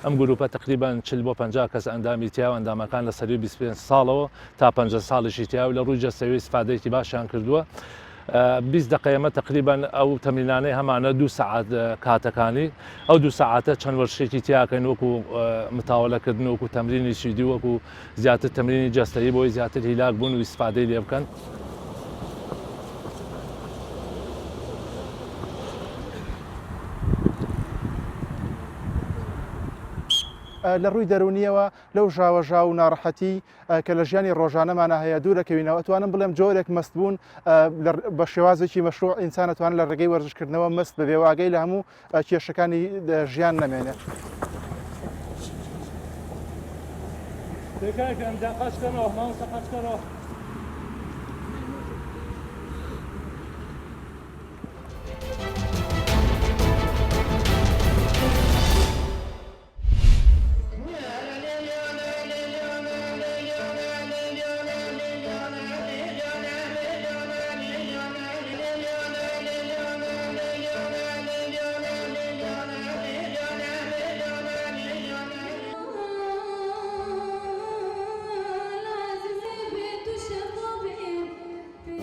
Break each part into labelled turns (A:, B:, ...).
A: ئەم گروپە تقریبان 40 بۆ 50 کەس ئەندامی تیا و ئەندامەکان لە سەری 25 ساڵەوە تا 50 ساڵیشی تیا و لە ڕووی جەستەوەی استفادەیەکی باشیان کردووە. 20 دقیقەمە تقریبان ئەو تەمرینانەی هەمانە 2 سعات کاتەکانی ئەو 2 سعاتە چەند وەرشێکی تیاکەن وەکو متاوەلەکردن وەکو تەمرینی شیدی وەکو زیاتر تەمرینی جەستەیی بۆی زیاتر هیلاک بوون و استفادەی لێ بکەن.
B: لە ڕووی دەرونیەوە لەو ژاوەژا و ناڕەحەتی کە لە ژیانی ڕۆژانەمانە هەیە دوورەکەوینەوە ئەتوانم بڵێم جۆرێک مەستبوون بە شێوازێکی مەشروع ئینسان ئەتوانێت لە ڕێگەی وەرزشکردنەوە مەست بەبێ واگەی لە هەموو کێشەکانی ژیان نەمێنێت.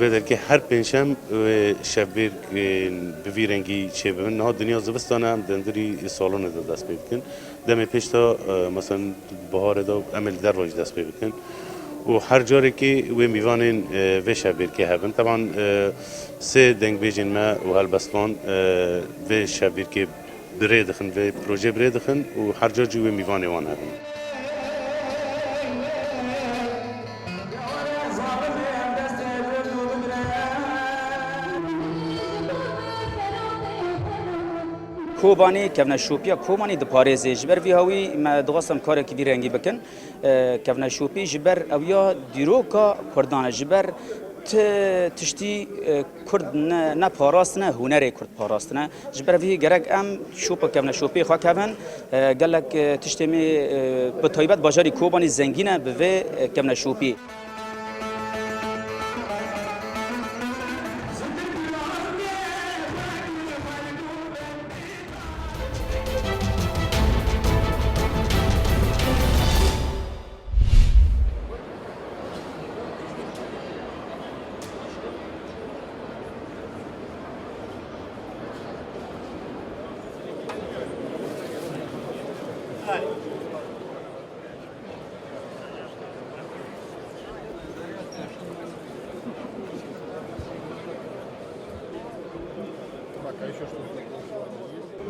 C: بدر که هر پنجشنبه شبیر بویرنگی چه ببین نه دنیا زبستانه هم دندری سالن دست بکن دم پیش تا مثلا بهار دا عمل در واج دست بکن و هر جاری که و میوانین و شبیر که هبن طبعا سه دنگ بیجن ما و هالبستان و شبیر که برای دخن و پروژه برای دخن و هر جاری و میوانه وان هبن.
D: کوبانی کفن شوپی کوبانی دپارێزێ ji ber vî hawî me dixwastem karekî vî rengî bikin kevna şopî ji ber ewiya dîroka Kurdan e ji ber tiştî Kurd ne parastine hunerê Kurd parastine ji ber vî gerek em şopa kevna şopî xwe kevin gelek tiştê me bi taybet bajarî kobanî zengîn e bi vê kevna şopî.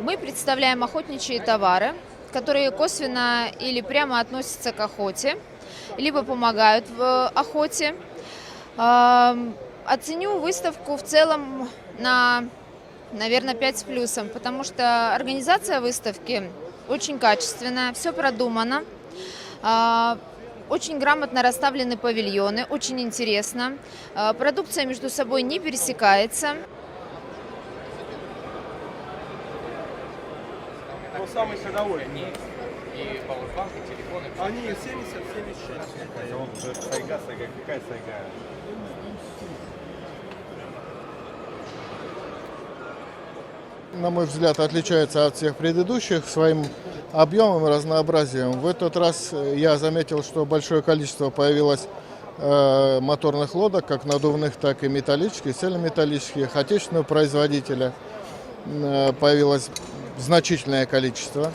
E: Мы представляем охотничьи товары, которые косвенно или прямо относятся к охоте, либо помогают в охоте. Оценю выставку в целом на, наверное, 5 с плюсом, потому что организация выставки очень качественная, все продумано, очень грамотно расставлены павильоны, очень интересно. Продукция между собой не пересекается.
F: Самый ходовой. И пауэрбанк, и телефоны. Они 70-76. Сайга, какая сайга?
G: На мой взгляд, отличается от всех предыдущих своим объемом и разнообразием. В этот раз я заметил, что большое количество появилось моторных лодок, как надувных, так и металлических, цельнометаллических, отечественного производителя. Появилось значительное количество.